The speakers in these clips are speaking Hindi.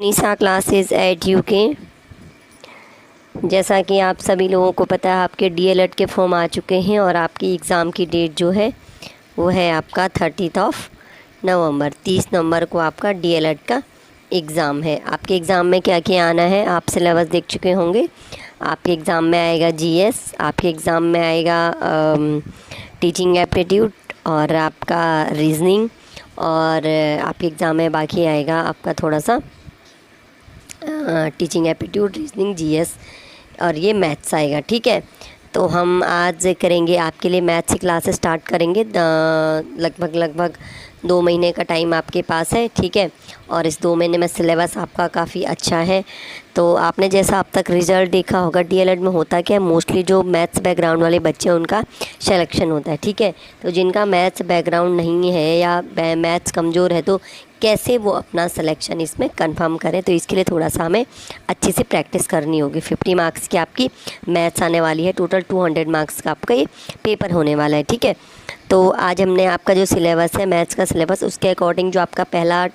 निशा क्लासेस एट यूके। जैसा कि आप सभी लोगों को पता है, आपके डीएलएड के फॉर्म आ चुके हैं और आपकी एग्ज़ाम की डेट जो है वो है आपका 30 नवंबर। 30 नवंबर को आपका डीएलएड का एग्ज़ाम है। आपके एग्ज़ाम में क्या क्या आना है, आप सिलेबस देख चुके होंगे। आपके एग्ज़ाम में आएगा जीएस, आपके एग्ज़ाम में आएगा टीचिंग एप्टीट्यूड और आपका रीजनिंग, और आपके एग्ज़ाम में बाकी आएगा आपका थोड़ा सा टीचिंग एप्टीट्यूड, रीजनिंग, जीएस और ये मैथ्स आएगा। ठीक है, तो हम आज करेंगे आपके लिए मैथ्स की क्लासेस स्टार्ट करेंगे। लगभग 2 महीने का टाइम आपके पास है। ठीक है, और इस 2 महीने में सिलेबस आपका काफ़ी अच्छा है। तो आपने जैसा अब तक रिज़ल्ट देखा होगा, डीएलएड में होता क्या है, मोस्टली जो मैथ्स बैकग्राउंड वाले बच्चे हैं उनका सिलेक्शन होता है। ठीक है, तो जिनका मैथ्स बैकग्राउंड नहीं है या मैथ्स कमज़ोर है, तो कैसे वो अपना सिलेक्शन इसमें कंफर्म करें, तो इसके लिए थोड़ा सा हमें अच्छे से प्रैक्टिस करनी होगी। 50 मार्क्स की आपकी मैथ्स आने वाली है, टोटल 200 मार्क्स का आपका ये पेपर होने वाला है। ठीक है, तो आज हमने आपका जो सिलेबस है मैथ्स का सिलेबस, उसके अकॉर्डिंग जो आपका पहला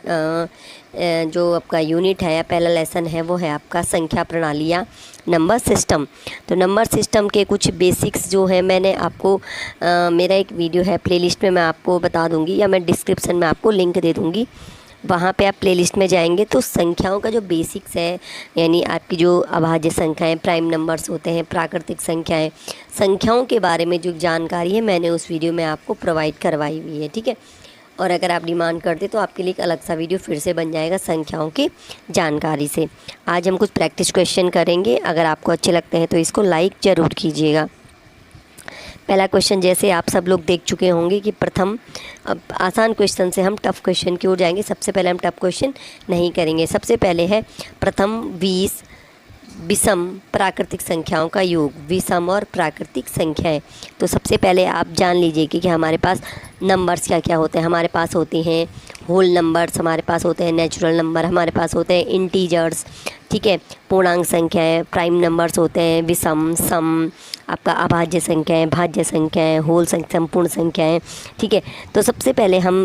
जो आपका यूनिट है या पहला लेसन है वो है आपका संख्या प्रणाली या नंबर सिस्टम। तो नंबर सिस्टम के कुछ बेसिक्स जो है मैंने आपको मेरा एक वीडियो है प्लेलिस्ट में मैं आपको बता दूंगी, या मैं डिस्क्रिप्शन में आपको लिंक दे दूंगी। वहाँ पे आप प्लेलिस्ट में जाएंगे तो संख्याओं का जो बेसिक्स है, यानी आपकी जो अभाज्य संख्याएं, प्राइम नंबर्स होते हैं, प्राकृतिक संख्याएं, संख्याओं के बारे में जो जानकारी है मैंने उस वीडियो में आपको प्रोवाइड करवाई हुई है। ठीक है, और अगर आप डिमांड करते तो आपके लिए एक अलग सा वीडियो फिर से बन जाएगा संख्याओं की जानकारी से। आज हम कुछ प्रैक्टिस क्वेश्चन करेंगे। अगर आपको अच्छे लगते हैं तो इसको लाइक ज़रूर कीजिएगा। पहला क्वेश्चन जैसे आप सब लोग देख चुके होंगे कि प्रथम, अब आसान क्वेश्चन से हम टफ़ क्वेश्चन की ओर जाएंगे। सबसे पहले हम टफ़ क्वेश्चन नहीं करेंगे। सबसे पहले है प्रथम 20 विषम प्राकृतिक संख्याओं का योग, विषम और प्राकृतिक संख्याएं। तो सबसे पहले आप जान लीजिए कि हमारे पास नंबर्स क्या क्या होते हैं। हमारे पास होते हैं होल नंबर्स, हमारे पास होते हैं नेचुरल नंबर, हमारे पास होते हैं इंटीजर्स। ठीक है, पूर्णांक संख्याएं, प्राइम नंबर्स होते हैं, विषम, सम, आपका अभाज्य संख्याएं, भाज्य संख्याएं, होल संख्या, संपूर्ण संख्याएं। ठीक है, तो सबसे पहले हम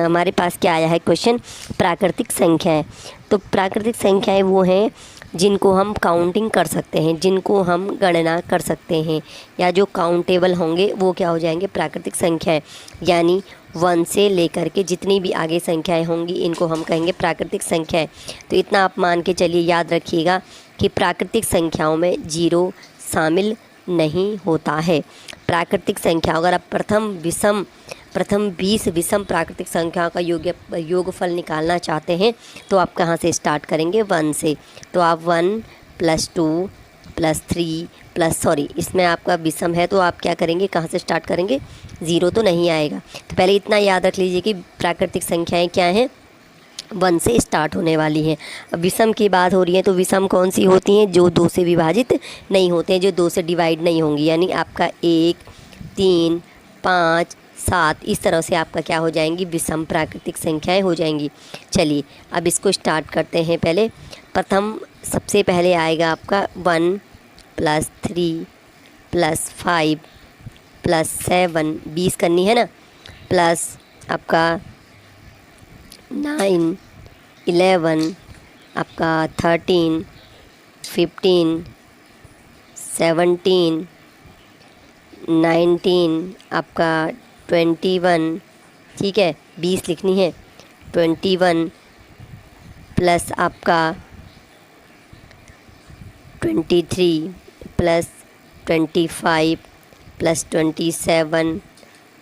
हमारे पास क्या आया है क्वेश्चन, प्राकृतिक संख्याएं। तो प्राकृतिक संख्याएं वो हैं जिनको हम काउंटिंग कर सकते हैं, जिनको हम गणना कर सकते हैं, या जो काउंटेबल होंगे वो क्या हो जाएंगे, प्राकृतिक संख्याएं। यानी 1 से लेकर के जितनी भी आगे संख्याएं होंगी इनको हम कहेंगे प्राकृतिक संख्याएं। तो इतना आप मान के चलिए, याद रखिएगा कि प्राकृतिक संख्याओं में 0 शामिल नहीं होता है। प्राकृतिक संख्या, अगर आप प्रथम 20 विषम प्राकृतिक संख्या का योगफल निकालना चाहते हैं तो आप कहाँ से स्टार्ट करेंगे, 1 से। तो आप 1 + 2 + 3 इसमें आपका विषम है तो आप क्या करेंगे, कहाँ से स्टार्ट करेंगे, 0 तो नहीं आएगा। तो पहले इतना याद रख लीजिए कि प्राकृतिक संख्याएं क्या हैं, 1 से स्टार्ट होने वाली हैं। अब विषम की बात हो रही है तो विषम कौन सी होती हैं, जो 2 से विभाजित नहीं होते हैं, जो 2 से डिवाइड नहीं होंगी। यानी आपका 1, 3, 5, 7 इस तरह से आपका क्या हो जाएंगी, विषम प्राकृतिक संख्याएं हो जाएंगी। चलिए अब इसको स्टार्ट करते हैं। पहले प्रथम सबसे पहले आएगा आपका 1 + 3 + 5 + 7, 20 करनी है ना, प्लस आपका 9, 11, आपका 13, 15, 17, 19, आपका 21। ठीक है, 20 लिखनी है, 21 प्लस आपका 23 + 25 + 27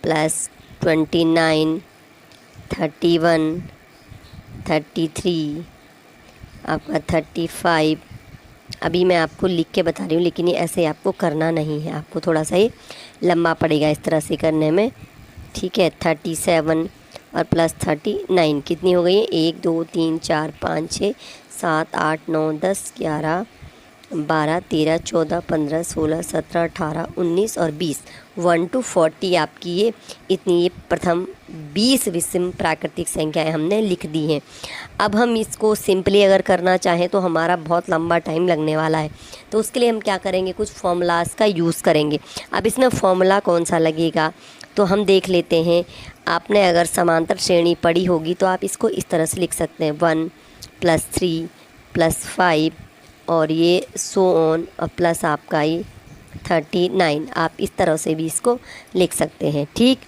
+ 29, 31, 33, आपका 35। अभी मैं आपको लिख के बता रही हूँ, लेकिन ये ऐसे आपको करना नहीं है, आपको थोड़ा सा ये लंबा पड़ेगा इस तरह से करने में। ठीक है, 37 और प्लस 39 कितनी हो गई है, 1 2 3 4 5 6 7 8 9 10 11 12 13 14 15 16 17 18 19 और 20, 1 to 40 आपकी ये इतनी ये प्रथम 20 विषम प्राकृतिक संख्याएं हमने लिख दी हैं। अब हम इसको सिंपली अगर करना चाहें तो हमारा बहुत लंबा टाइम लगने वाला है, तो उसके लिए हम क्या करेंगे, कुछ फॉर्मूलाज का यूज़ करेंगे। अब इसमें फॉर्मूला कौन सा लगेगा तो हम देख लेते हैं। आपने अगर समांतर श्रेणी पढ़ी होगी तो आप इसको इस तरह से लिख सकते हैं, 1 +3 +5 और ये सो ऑन और प्लस आपका ये 39। आप इस तरह से भी इसको लिख सकते हैं, ठीक।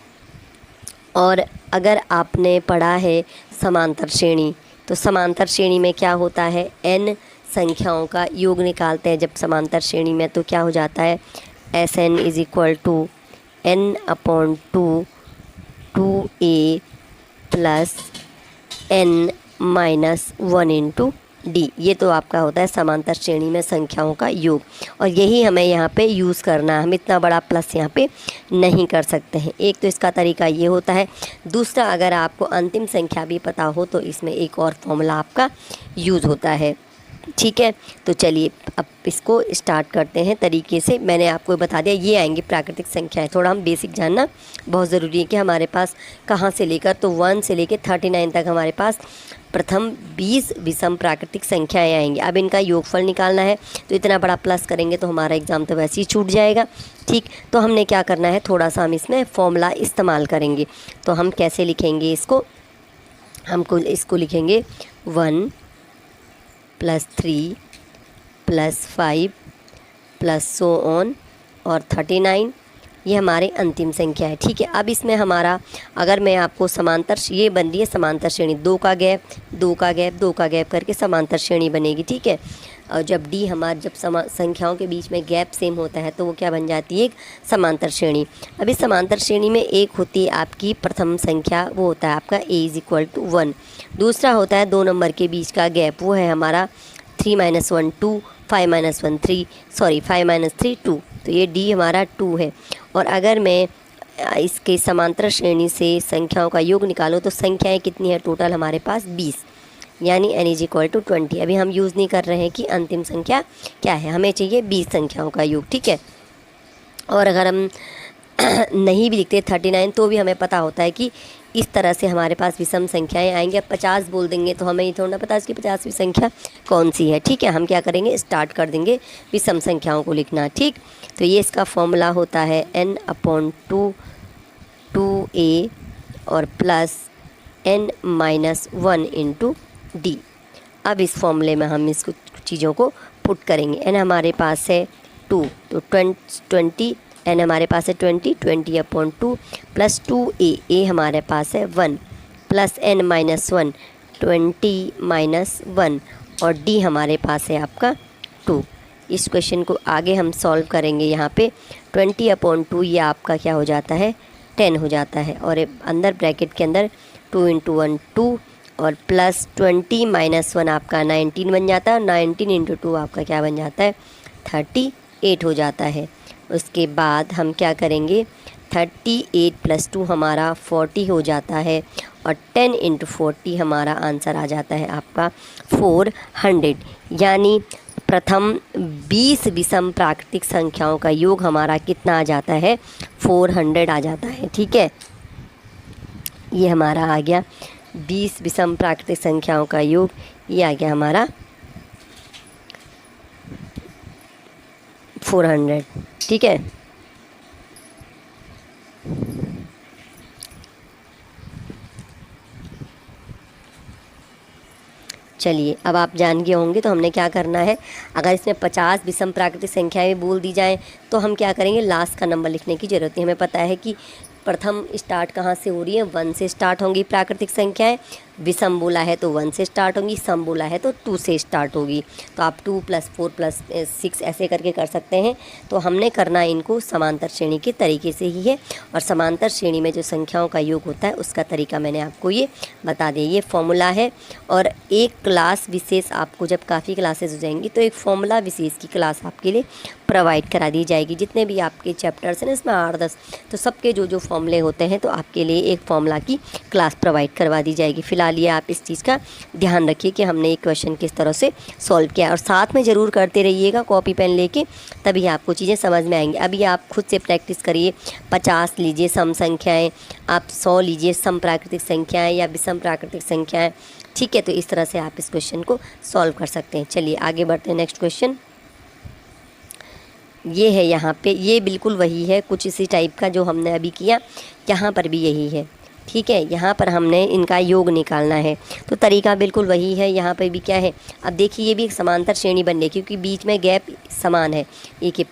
और अगर आपने पढ़ा है समांतर श्रेणी, तो समांतर श्रेणी में क्या होता है, n संख्याओं का योग निकालते हैं जब समांतर श्रेणी में, तो क्या हो जाता है, Sn is equal to n/2 2a plus n-1 into d. ये तो आपका होता है समांतर श्रेणी में संख्याओं का योग, और यही हमें यहाँ पे यूज़ करना है। हम इतना बड़ा प्लस यहाँ पे नहीं कर सकते हैं। एक तो इसका तरीका ये होता है। दूसरा, अगर आपको अंतिम संख्या भी पता हो तो इसमें एक और फॉर्मूला आपका यूज़ होता है, ठीक है। तो चलिए अब इसको स्टार्ट करते हैं तरीके से। मैंने आपको बता दिया ये आएंगी प्राकृतिक संख्याएं। थोड़ा हम बेसिक जानना बहुत ज़रूरी है कि हमारे पास कहाँ से लेकर, तो 1 से लेकर 39 तक हमारे पास प्रथम 20 विषम प्राकृतिक संख्याएं आएंगी। अब इनका योगफल निकालना है, तो इतना बड़ा प्लस करेंगे तो हमारा एग्ज़ाम तो वैसे ही छूट जाएगा, ठीक। तो हमने क्या करना है, थोड़ा सा हम इसमें फॉर्मूला इस्तेमाल करेंगे। तो हम कैसे लिखेंगे इसको, हमको इसको लिखेंगे 1 +3 +5 प्लस सो ऑन और 39, ये हमारे अंतिम संख्या है, ठीक है। अब इसमें हमारा, अगर मैं आपको समांतर, ये बन रही है समांतर श्रेणी, 2 का गैप 2 का गैप 2 का गैप करके समांतर श्रेणी बनेगी, ठीक है। और जब डी हमारे, जब संख्याओं के बीच में गैप सेम होता है तो वो क्या बन जाती है, एक समांतर श्रेणी। अब इस समांतर श्रेणी में एक होती है आपकी प्रथम संख्या, वो होता है आपका a इज इक्वल टू 1। दूसरा होता है 2 नंबर के बीच का गैप, वो है हमारा 3 - 1 2, 5 - 1 3, सॉरी 5 - 3 2, तो ये डी हमारा 2 है। और अगर मैं इसके समांतर श्रेणी से संख्याओं का योग निकालूँ तो संख्याएं कितनी है टोटल हमारे पास 20, यानी n इज इक्वल टू 20। अभी हम यूज़ नहीं कर रहे हैं कि अंतिम संख्या क्या है, हमें चाहिए 20 संख्याओं का योग, ठीक है। और अगर हम नहीं भी लिखते 39 तो भी हमें पता होता है कि इस तरह से हमारे पास विषम संख्याएं आएंगी। अब 50 बोल देंगे तो हमें ये थोड़ा पता इसकी 50वीं संख्या कौन सी है, ठीक है। हम क्या करेंगे, स्टार्ट कर देंगे विषम संख्याओं को लिखना, ठीक। तो ये इसका फॉर्मूला होता है n/2 2a और प्लस n-1 इंटू डी। अब इस फॉर्मूले में हम इसको चीज़ों को पुट करेंगे। n हमारे पास है 2, तो 20 n हमारे पास है 20/2 प्लस 2a हमारे पास है 1 प्लस n-1 20 - 1 और d हमारे पास है आपका 2। इस क्वेश्चन को आगे हम सॉल्व करेंगे। यहाँ पे 20/2 ये आपका क्या हो जाता है, 10 हो जाता है, और अंदर ब्रैकेट के अंदर 2 × 1 2 और प्लस 20 - 1 आपका 19 बन जाता है, और 19 × 2 आपका क्या बन जाता है, 38 हो जाता है। उसके बाद हम क्या करेंगे, 38 + 2 हमारा 40 हो जाता है, और 10 × 40 हमारा आंसर आ जाता है आपका 400। यानी प्रथम 20 विषम प्राकृतिक संख्याओं का योग हमारा कितना आ जाता है, 400 आ जाता है, ठीक है। ये हमारा आ गया 20 विषम प्राकृतिक संख्याओं का योग, ये आ गया हमारा 400, ठीक है। चलिए अब आप जान गए होंगे तो हमने क्या करना है, अगर इसमें 50 विषम प्राकृतिक संख्याएं बोल दी जाएं तो हम क्या करेंगे, लास्ट का नंबर लिखने की ज़रूरत है। हमें पता है कि प्रथम स्टार्ट कहाँ से हो रही है, 1 से स्टार्ट होंगी प्राकृतिक संख्याएं। विषम बोला है तो 1 से स्टार्ट होंगी, सम बोला है तो 2 से स्टार्ट होगी। तो आप 2 + 4 + 6 ऐसे करके कर सकते हैं। तो हमने करना इनको समांतर श्रेणी के तरीके से ही है, और समांतर श्रेणी में जो संख्याओं का योग होता है उसका तरीका मैंने आपको ये बता दिया, ये फॉर्मूला है। और एक क्लास विशेष आपको, जब काफ़ी क्लासेस हो जाएंगी तो एक फॉर्मूला विशेष की क्लास आपके लिए प्रोवाइड करा दी जाएगी। जितने भी आपके चैप्टर्स हैं ना इसमें 8-10, तो सबके जो जो फॉर्मूले होते हैं तो आपके लिए एक फॉर्मूला की क्लास प्रोवाइड करवा दी जाएगी। फिलहाल ये आप इस चीज़ का ध्यान रखिए कि हमने एक क्वेश्चन किस तरह से सॉल्व किया, और साथ में ज़रूर करते रहिएगा कॉपी पेन लेके, तभी आपको चीज़ें समझ में आएंगी। अभी आप खुद से प्रैक्टिस करिए, 50 लीजिए सम संख्याएँ, आप 100 लीजिए सम प्राकृतिक संख्याएँ या विषम प्राकृतिक संख्याएँ, ठीक है। तो इस तरह से आप इस क्वेश्चन को सॉल्व कर सकते हैं। चलिए आगे बढ़ते हैं। नेक्स्ट क्वेश्चन ये है, यहाँ पे ये बिल्कुल वही है, कुछ इसी टाइप का जो हमने अभी किया, यहाँ पर भी यही है। ठीक है। यहाँ पर हमने इनका योग निकालना है, तो तरीका बिल्कुल वही है। यहाँ पर भी क्या है, अब देखिए ये भी एक समांतर श्रेणी बन रही है क्योंकि बीच में गैप समान है। एक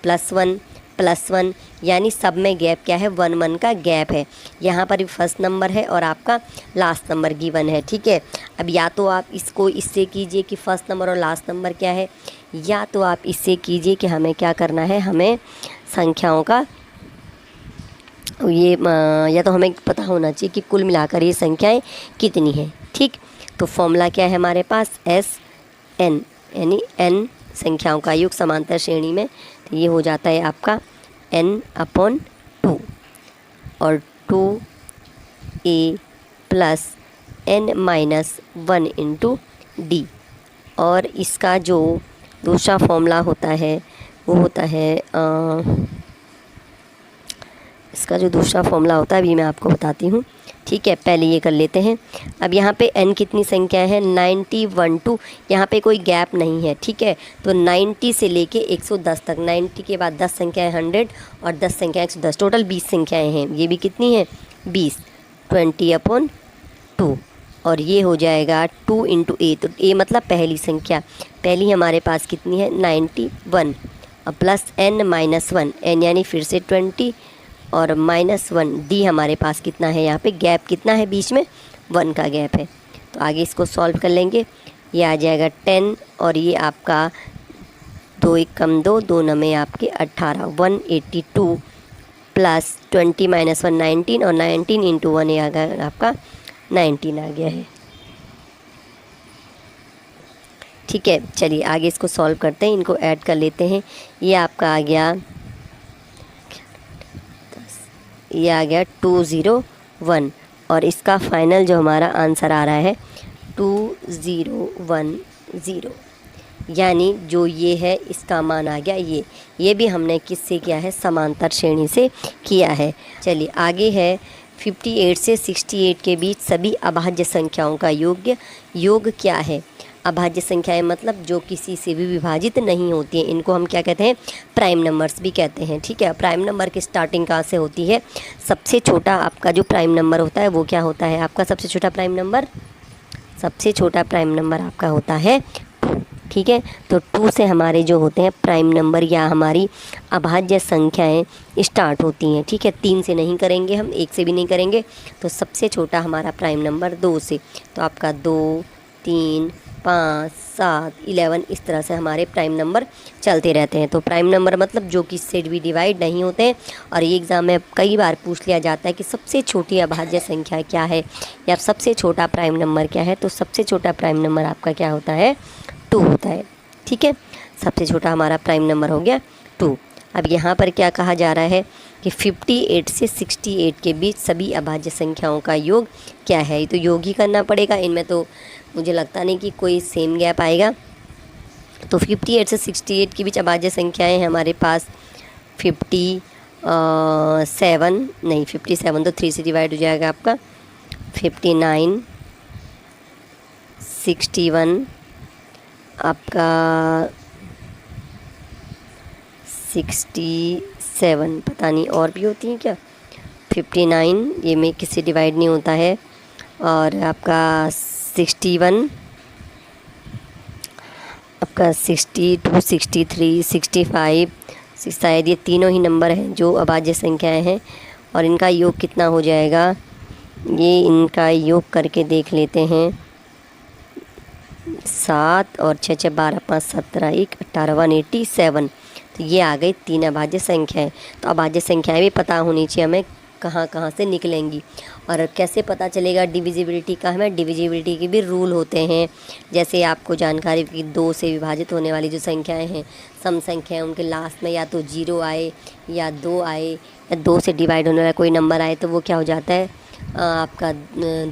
+1 यानी सब में गैप क्या है, 1 1 का गैप है। यहाँ पर भी फर्स्ट नंबर है और आपका लास्ट नंबर गिवन है, ठीक है। अब या तो आप इसको इससे कीजिए कि फर्स्ट नंबर और लास्ट नंबर क्या है, या तो आप इससे कीजिए कि हमें क्या करना है, हमें संख्याओं का ये या तो हमें पता होना चाहिए कि कुल मिलाकर ये संख्याएं कितनी हैं, ठीक। तो फॉर्मूला क्या है हमारे पास, SN यानी n संख्याओं का योग समांतर श्रेणी में, तो ये हो जाता है आपका n/2 और 2a + n-1 × d। और इसका जो दूसरा फॉर्मूला होता है वो होता है इसका जो दूसरा फॉर्मूला होता है अभी मैं आपको बताती हूँ, ठीक है। पहले ये कर लेते हैं। अब यहाँ पे n कितनी संख्या है, 91 टू, यहाँ पे कोई गैप नहीं है, ठीक है। तो 90 से लेके 110 तक, 90 के बाद 10 संख्याएँ 100 और 10 संख्याएँ 110, टोटल 20 संख्याएँ हैं। ये भी कितनी है, 20, 20/2 और ये हो जाएगा 2 × a। तो a मतलब पहली संख्या, पहली हमारे पास कितनी है, 91 और प्लस n-1, n यानी फिर से 20 और -1 d हमारे पास कितना है, यहाँ पे गैप कितना है, बीच में 1 का गैप है। तो आगे इसको सॉल्व कर लेंगे, ये आ जाएगा 10 और ये आपका 2 1 कम 2, 2 9 आपके 18, 182 प्लस 20 - 1 19 और 19 × 1 ये आ गया आपका 19 आ गया है, ठीक है। चलिए आगे इसको सॉल्व करते हैं, इनको ऐड कर लेते हैं। ये आपका आ गया, ये आ गया 201 और इसका फाइनल जो हमारा आंसर आ रहा है 2010, यानी जो ये है इसका मान आ गया ये भी हमने किससे किया है, समांतर श्रेणी से किया है। चलिए आगे है 58 से 68 के बीच सभी अभाज्य संख्याओं का योग क्या है। अभाज्य संख्याएं मतलब जो किसी से भी विभाजित नहीं होती हैं, इनको हम क्या कहते हैं, प्राइम नंबर्स भी कहते हैं, ठीक है। प्राइम नंबर की स्टार्टिंग कहाँ से होती है, सबसे छोटा आपका जो प्राइम नंबर होता है वो क्या होता है, आपका सबसे छोटा प्राइम नंबर आपका होता है 2, ठीक है। तो 2 से हमारे जो होते हैं प्राइम नंबर या हमारी अभाज्य संख्याएं स्टार्ट होती हैं, ठीक है। 3 से नहीं करेंगे हम, 1 से भी नहीं करेंगे। तो सबसे छोटा हमारा प्राइम नंबर 2 से, तो आपका 2 3 5 7 11 इस तरह से हमारे प्राइम नंबर चलते रहते हैं। तो प्राइम नंबर मतलब जो कि इससे भी डिवाइड नहीं होते हैं। और ये एग्ज़ाम में कई बार पूछ लिया जाता है कि सबसे छोटी अभाज्य संख्या क्या है या सबसे छोटा प्राइम नंबर क्या है। तो सबसे छोटा प्राइम नंबर आपका क्या होता है, 2 होता है, ठीक है। सबसे छोटा हमारा प्राइम नंबर हो गया 2। अब यहाँ पर क्या कहा जा रहा है कि 58 से 68 के बीच सभी अभाज्य संख्याओं का योग क्या है। ये तो योग ही करना पड़ेगा, इनमें तो मुझे लगता नहीं कि कोई सेम गैप आएगा। तो 58 से 68 के बीच अभाज्य संख्याएं हैं हमारे पास 57 नहीं, 57 तो 3 से डिवाइड हो जाएगा आपका, 59 61 आपका 67, पता नहीं और भी होती हैं क्या, 59 ये में किससे डिवाइड नहीं होता है। और आपका 61 आपका 62 63 65 शायद ये तीनों ही नंबर हैं जो अभाज्य संख्याएं हैं। और इनका योग कितना हो जाएगा, ये इनका योग करके देख लेते हैं, 7 और 6 6 12 5 17 1 18 187। तो ये आ गई 3 अभाज्य संख्याएं। तो अभाज्य संख्याएं भी पता होनी चाहिए हमें कहाँ कहाँ से निकलेंगी। और कैसे पता चलेगा डिविजिबिलिटी का, हमें डिविजिबिलिटी के भी रूल होते हैं। जैसे आपको जानकारी कि 2 से विभाजित होने वाली जो संख्याएं हैं, सम संख्याएं, उनके लास्ट में या तो 0 आए या 2 आए या 2 से डिवाइड होने वाला कोई नंबर आए तो वो क्या हो जाता है आपका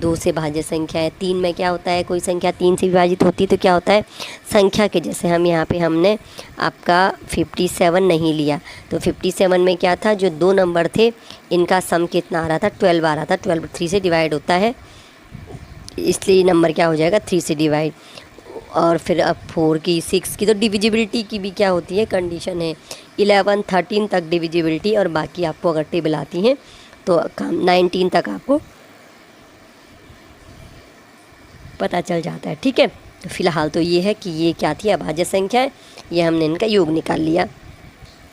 2 से भाज्य संख्या है। 3 में क्या होता है, कोई संख्या 3 से विभाजित होती है तो क्या होता है संख्या के जैसे। हम यहाँ पे हमने आपका 57 नहीं लिया, तो 57 में क्या था, जो 2 नंबर थे इनका सम कितना आ रहा था, 12 आ रहा था। 12 3 से डिवाइड होता है, इसलिए नंबर क्या हो जाएगा 3 से डिवाइड। और फिर अब 4 की 6 की तो डिविजिबिलिटी की भी क्या होती है, कंडीशन है 11 13 तक डिविजिबिलिटी, और बाकी आपको अगर टेबल आती हैं तो 19 तक आपको पता चल जाता है। ठीक है, तो फिलहाल तो ये है कि ये क्या थी, अभाज्य संख्या है, ये हमने इनका योग निकाल लिया।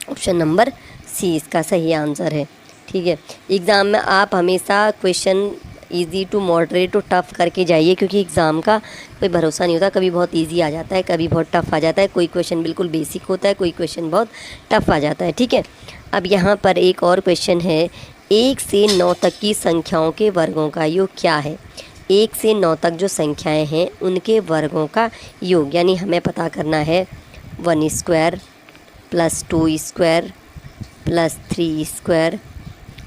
ऑप्शन नंबर सी इसका सही आंसर है। ठीक है, एग्ज़ाम में आप हमेशा question easy to moderate to tough करके जाइए, क्योंकि एग्ज़ाम का कोई भरोसा नहीं होता, कभी बहुत इजी आ जाता है, कभी बहुत टफ़ आ जाता है, कोई क्वेश्चन बिल्कुल बेसिक होता है, कोई क्वेश्चन बहुत टफ़ आ जाता है। ठीक है, अब यहाँ पर एक और क्वेश्चन है, 1 से 9 तक की संख्याओं के वर्गों का योग क्या है। 1 से 9 तक जो संख्याएं हैं उनके वर्गों का योग, यानी हमें पता करना है 1 square plus 2 square plus 3 square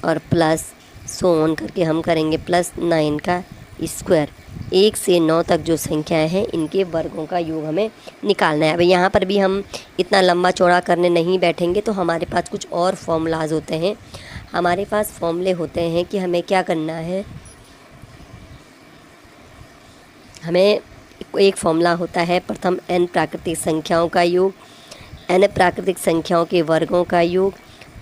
और प्लस सो ऑन करके हम करेंगे प्लस 9 का स्क्वायर। 1 से 9 तक जो संख्याएं हैं इनके वर्गों का योग हमें निकालना है। अब यहाँ पर भी हम इतना लंबा चौड़ा करने नहीं बैठेंगे, तो हमारे पास कुछ और फॉर्मूलाज होते हैं। हमारे पास फॉर्मूले होते हैं कि हमें क्या करना है, हमें एक फॉर्मूला होता है प्रथम n प्राकृतिक संख्याओं का योग, n प्राकृतिक संख्याओं के वर्गों का योग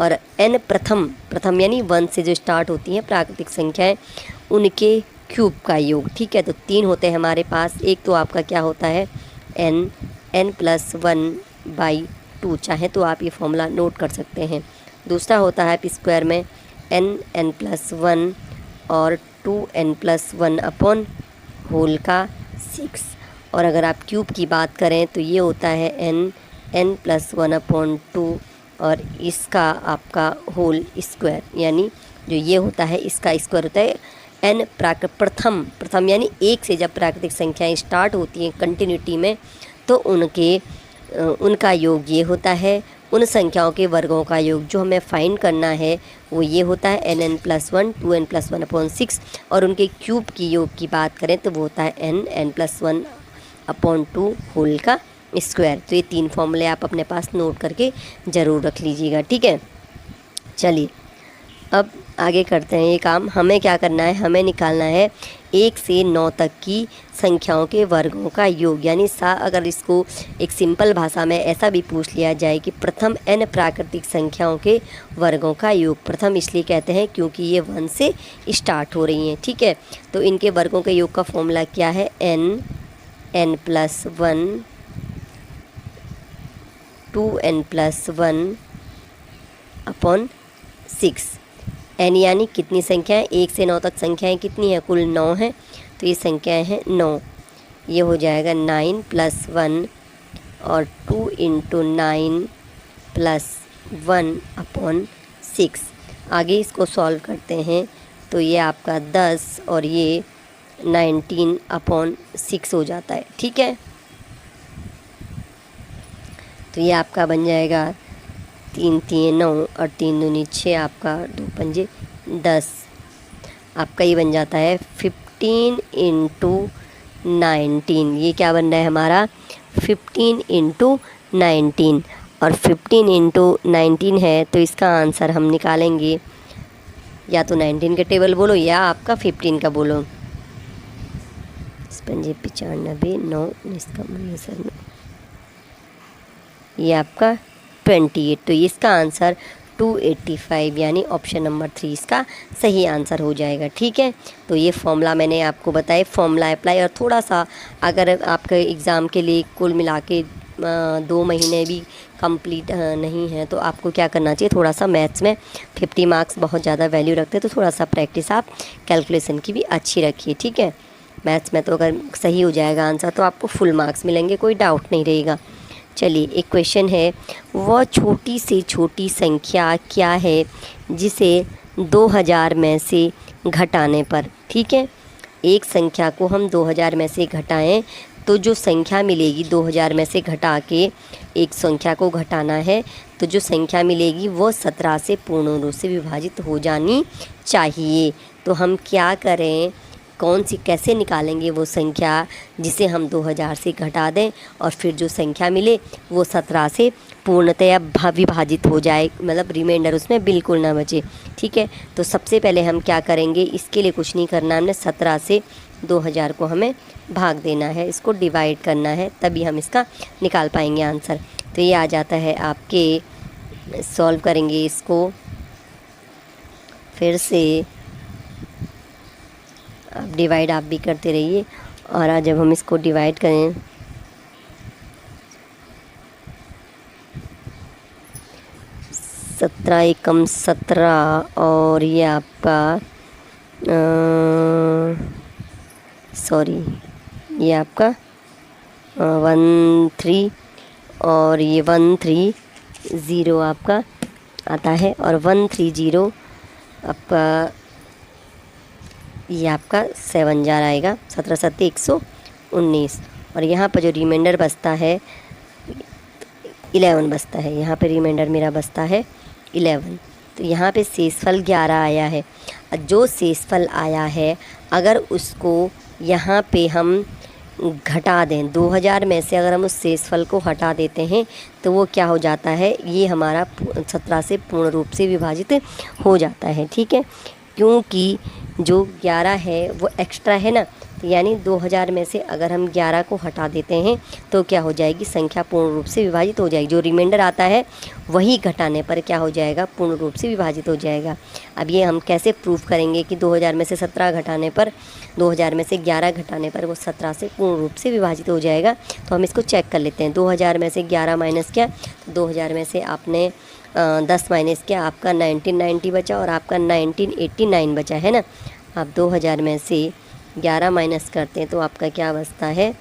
और n प्रथम यानी 1 से जो स्टार्ट होती हैं प्राकृतिक संख्याएं उनके क्यूब का योग। ठीक है, तो 3 होते हैं हमारे पास। एक तो आपका क्या होता है n+1/2, चाहे तो आप ये फॉर्मूला नोट कर सकते हैं। दूसरा होता है स्क्वायर में n+1 और 2n+1 अपॉन होल का 6। और अगर आप क्यूब की बात करें तो ये होता है n+1/2 और इसका आपका होल स्क्वायर, यानी जो ये होता है इसका स्क्वायर होता है n प्रथम यानी 1 से जब प्राकृतिक संख्याएं स्टार्ट होती हैं कंटिन्यूटी में, तो उनका योग ये होता है। उन संख्याओं के वर्गों का योग जो हमें फाइंड करना है वो ये होता है n+1 2n+1/6 और उनके क्यूब की योग की बात करें तो वो होता है n+1/2 होल का स्क्वायर। तो ये 3 फॉर्मूले आप अपने पास नोट करके ज़रूर रख लीजिएगा। ठीक है, चलिए अब आगे करते हैं ये काम। हमें क्या करना है, हमें निकालना है 1 से 9 तक की संख्याओं के वर्गों का योग, यानी अगर इसको एक सिंपल भाषा में ऐसा भी पूछ लिया जाए कि प्रथम n प्राकृतिक संख्याओं के वर्गों का योग। प्रथम इसलिए कहते हैं क्योंकि ये 1 से स्टार्ट हो रही हैं। ठीक है, तो इनके वर्गों के योग का फॉर्मूला क्या है, n+1 2n+1 अपॉन 6। n यानी कितनी संख्याएं, 1 से 9 तक संख्याएं कितनी हैं, कुल 9 हैं, तो ये संख्याएं हैं 9। ये हो जाएगा 9+1 और 2 × 9 + 1 अपॉन 6। आगे इसको सॉल्व करते हैं तो ये आपका 10 और ये 19/6 हो जाता है। ठीक है, तो ये आपका बन जाएगा 3 3 9 और 3 दूनी 6, आपका 2 पंजे 10, आपका ये बन जाता है 15 × 19। ये क्या बन रहा है हमारा 15 × 19 और 15 × 19 है, तो इसका आंसर हम निकालेंगे या तो 19 के टेबल बोलो या आपका 15 का बोलो। 95 9 इसका 19, ये आपका 28, तो इसका आंसर 285 यानी ऑप्शन नंबर 3 इसका सही आंसर हो जाएगा। ठीक है, तो ये फॉर्मूला मैंने आपको बताया, फॉर्मूला अप्लाई। और थोड़ा सा अगर आपके एग्ज़ाम के लिए कुल मिला के 2 महीने भी कंप्लीट नहीं है तो आपको क्या करना चाहिए, थोड़ा सा मैथ्स में 50 मार्क्स बहुत ज़्यादा वैल्यू रखते हैं, तो थोड़ा सा प्रैक्टिस आप कैलकुलेशन की भी अच्छी रखिए। ठीक है, मैथ्स में तो अगर सही हो जाएगा आंसर तो आपको फुल मार्क्स मिलेंगे, कोई डाउट नहीं रहेगा। चलिए एक क्वेश्चन है, वह छोटी से छोटी संख्या क्या है जिसे 2000 में से घटाने पर, ठीक है, एक संख्या को हम 2000 में से घटाएं तो जो संख्या मिलेगी 2000 में से घटा के एक संख्या को घटाना है, तो जो संख्या मिलेगी वो 17 से पूर्ण रूप से विभाजित हो जानी चाहिए। तो हम क्या करें, कौन सी कैसे निकालेंगे वो संख्या जिसे हम 2000 से घटा दें और फिर जो संख्या मिले वो 17 से पूर्णतया विभाजित हो जाए, मतलब रिमाइंडर उसमें बिल्कुल ना बचे। ठीक है, तो सबसे पहले हम क्या करेंगे, इसके लिए कुछ नहीं करना, हमने 17 से 2000 को हमें भाग देना है, इसको डिवाइड करना है, तभी हम इसका निकाल पाएंगे आंसर। तो ये आ जाता है आपके, सॉल्व करेंगे इसको फिर से, आप डिवाइड आप भी करते रहिए और आज जब हम इसको डिवाइड करें, सत्रह एकम 17 और ये आपका सॉरी ये आपका 13 और ये 130 आपका आता है, और 130 आपका ये आपका 7 जार आएगा, 17 सत्ते 119। और यहाँ पर जो रिमाइंडर बचता है 11 बचता है, यहाँ पे रिमाइंडर मेरा बचता है 11। तो यहाँ पे शेषफल 11 आया है। जो शेषफल आया है अगर उसको यहाँ पे हम घटा दें, 2000 में से अगर हम उस शेषफल को हटा देते हैं तो वो क्या हो जाता है, ये हमारा 17 से पूर्ण रूप से विभाजित हो जाता है। ठीक है, क्योंकि जो 11 है वो एक्स्ट्रा है ना, तो यानी 2000 में से अगर हम 11 को हटा देते हैं तो क्या हो जाएगी, संख्या पूर्ण रूप से विभाजित हो जाएगी। जो रिमाइंडर आता है वही घटाने पर क्या हो जाएगा, पूर्ण रूप से विभाजित हो जाएगा। अब ये हम कैसे प्रूफ करेंगे कि 2000 में से 17 घटाने पर, 2000 में से 11 घटाने पर वो 17 से पूर्ण रूप से विभाजित हो जाएगा। तो हम इसको चेक कर लेते हैं। 2000 में से 11 माइनस क्या, 2000 में से आपने 10 माइनस किया, आपका 1990 बचा और आपका 1989 बचा है ना। आप 2000 में से 11 माइनस करते हैं तो आपका क्या बचता है,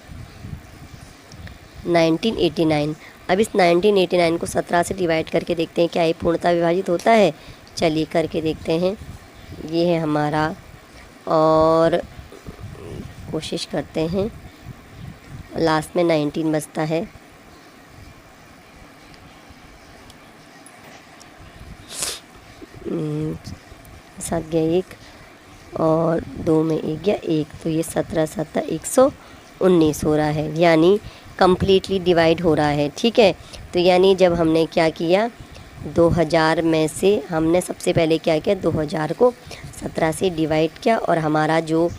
1989। अब इस 1989 को 17 से डिवाइड करके देखते हैं क्या ये पूर्णतः विभाजित होता है। चलिए करके देखते हैं, ये है हमारा, और कोशिश करते हैं। लास्ट में 19 बचता है। साथ गया 1 और 2 में 1 गया 1, तो ये 17 सत्ता 119 हो रहा है, यानी कम्प्लीटली डिवाइड हो रहा है। ठीक है, तो यानी जब हमने क्या किया, 2000 में से हमने सबसे पहले क्या किया, 2000 को 17 से डिवाइड किया और हमारा जो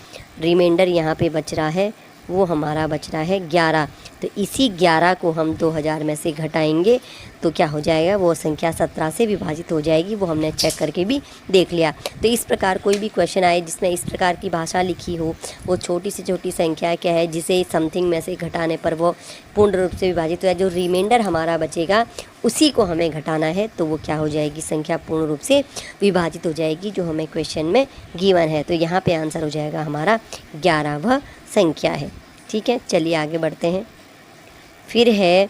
रिमाइंडर यहाँ पे बच रहा है वो हमारा बच रहा है 11। तो इसी 11 को हम 2000 में से घटाएंगे तो क्या हो जाएगा, वो संख्या 17 से विभाजित हो जाएगी। वो हमने चेक करके भी देख लिया। तो इस प्रकार कोई भी क्वेश्चन आए जिसमें इस प्रकार की भाषा लिखी हो, वो छोटी से छोटी संख्या क्या है जिसे समथिंग में से घटाने पर वो पूर्ण रूप से विभाजित हो जाए, जो रिमाइंडर हमारा बचेगा उसी को हमें घटाना है, तो वो क्या हो जाएगी, संख्या पूर्ण रूप से विभाजित हो जाएगी, जो हमें क्वेश्चन में गिवन है। तो यहाँ पे आंसर हो जाएगा हमारा 11 वह संख्या है। ठीक है, चलिए आगे बढ़ते हैं। फिर है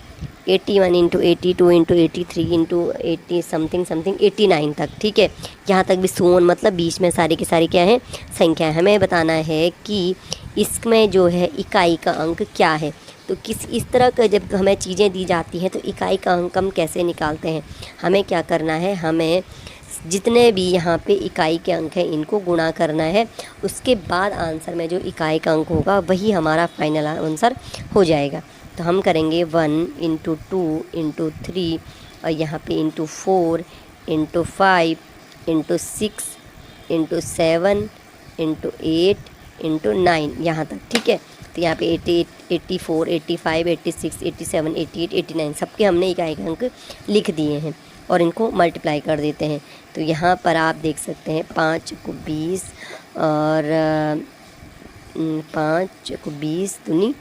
81 into 82 into 83 into 80 something something 89 तक। ठीक है, यहाँ तक भी सोन मतलब बीच में सारी की सारी क्या है, संख्या है। हमें बताना है कि इसमें जो है इकाई का अंक क्या है। तो इस तरह का जब हमें चीज़ें दी जाती हैं तो इकाई का अंक हम कैसे निकालते हैं। हमें क्या करना है, हमें जितने भी यहाँ पे इकाई के अंक हैं इनको गुणा करना है, उसके बाद आंसर में जो इकाई का अंक होगा वही हमारा फाइनल आंसर हो जाएगा। तो हम करेंगे 1 इंटू 2 इंटू 3 और यहाँ पे into 4 into 5 into 6 into 7 into 8 into 9 यहाँ तक। ठीक है, तो यहाँ पे 88 84 85 86 87 88 89 सबके हमने इकाई के अंक लिख दिए हैं और इनको मल्टीप्लाई कर देते हैं। तो यहाँ पर आप देख सकते हैं 5 को 20 और 5 को 20 दूनी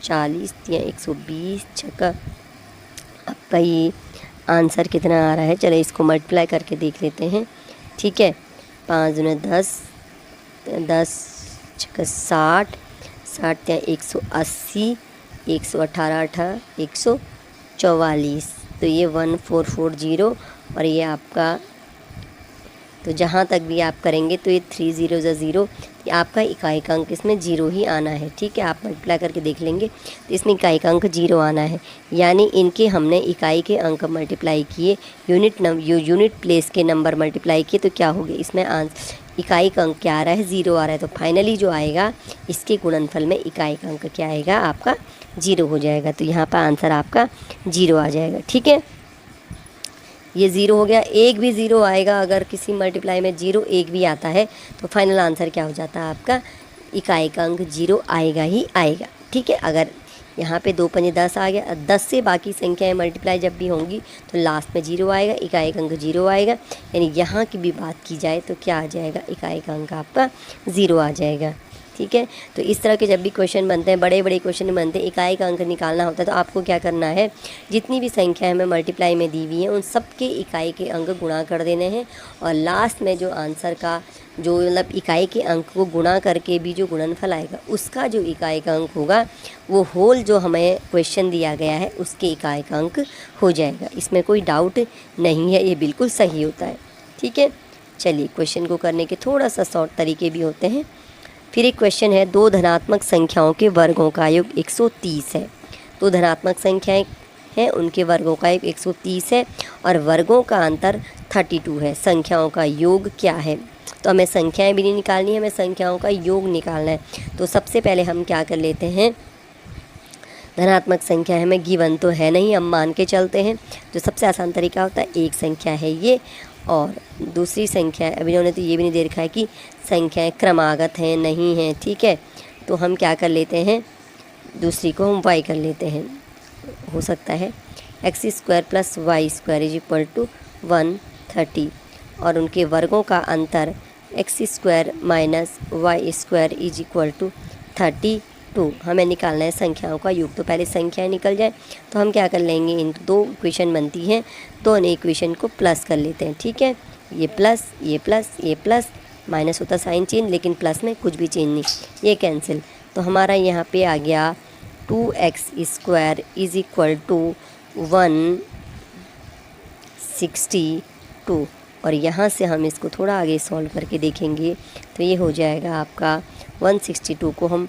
40 या 120 छक्का। आपका ये आंसर कितना आ रहा है, चलो इसको मल्टीप्लाई करके देख लेते हैं। ठीक है, 5 दूनी 10 10 छक्का 60 60 या 180 118 18 144। तो ये 1440 और ये आपका, तो जहाँ तक भी आप करेंगे तो ये 3 0 0, आपका इकाई का अंक इसमें 0 ही आना है। ठीक है, आप मल्टीप्लाई करके देख लेंगे तो इसमें इकाई का अंक 0 आना है, यानी इनके हमने इकाई के अंक मल्टीप्लाई किए, यूनिट प्लेस के नंबर मल्टीप्लाई किए, तो क्या हो गया, इसमें इकाई का अंक क्या आ रहा है, 0 आ रहा है। तो फाइनली जो आएगा इसके गुणनफल में इकाई का अंक क्या आएगा, आपका 0 हो जाएगा। तो यहाँ पर आंसर आपका 0 आ जाएगा। ठीक है, ये 0 हो गया। एक भी 0 आएगा, अगर किसी मल्टीप्लाई में 0 एक भी आता है तो फाइनल आंसर क्या हो जाता है, आपका इकाई का अंक 0 आएगा ही आएगा। ठीक है, अगर यहाँ पे 2 पंजे 10 आ गया, 10 से बाकी संख्याएं मल्टीप्लाई जब भी होंगी तो लास्ट में 0 आएगा, इकाई का अंक 0 आएगा। यानी यहाँ की भी बात की जाए तो क्या आ जाएगा, इकाई का अंक आपका 0 आ जाएगा। ठीक है। तो इस तरह के जब भी क्वेश्चन बनते हैं, बड़े बड़े क्वेश्चन बनते हैं, इकाई का अंक निकालना होता है, तो आपको क्या करना है, जितनी भी संख्या हमें मल्टीप्लाई में दी हुई है उन सब के इकाई के अंक गुणा कर देने हैं, और लास्ट में जो आंसर का जो मतलब इकाई के अंक को गुणा करके भी जो गुणनफल आएगा उसका जो इकाई का अंक होगा वो होल जो हमें क्वेश्चन दिया गया है उसके इकाई का अंक हो जाएगा। इसमें कोई डाउट नहीं है, ये बिल्कुल सही होता है। ठीक है, चलिए क्वेश्चन को करने के थोड़ा सा शॉर्ट तरीके भी होते हैं। फिर एक क्वेश्चन है, दो धनात्मक संख्याओं के वर्गों का योग 130 है। दो धनात्मक संख्याएं हैं, उनके वर्गों का योग 130 है और वर्गों का अंतर 32 है। संख्याओं का योग क्या है? तो हमें संख्याएं भी नहीं निकालनी है, हमें संख्याओं का योग निकालना है। तो सबसे पहले हम क्या कर लेते हैं, धनात्मक संख्या है, हमें गिवन तो है नहीं, हम मान के चलते हैं। जो सबसे आसान तरीका होता है, एक संख्या है ये और दूसरी संख्या है, अभी उन्होंने तो ये भी नहीं दे रखा है कि संख्याएं क्रमागत हैं नहीं हैं। ठीक है, तो हम क्या कर लेते हैं, दूसरी को हम y कर लेते हैं। हो सकता है x² + y² = 130 और उनके वर्गों का अंतर x² - y² = 32। हमें निकालना है संख्याओं का योग। तो पहले संख्याएं निकल जाए तो हम क्या कर लेंगे, इन दो इक्वेशन बनती हैं, दोनों इक्वेशन को प्लस कर लेते हैं। ठीक है, ये प्लस ये प्लस ये प्लस, माइनस होता साइन चेंज, लेकिन प्लस में कुछ भी चेंज नहीं, ये कैंसिल। तो हमारा यहाँ पे आ गया 2x² = 162 और यहाँ से हम इसको थोड़ा आगे सॉल्व करके देखेंगे तो ये हो जाएगा आपका 162 को हम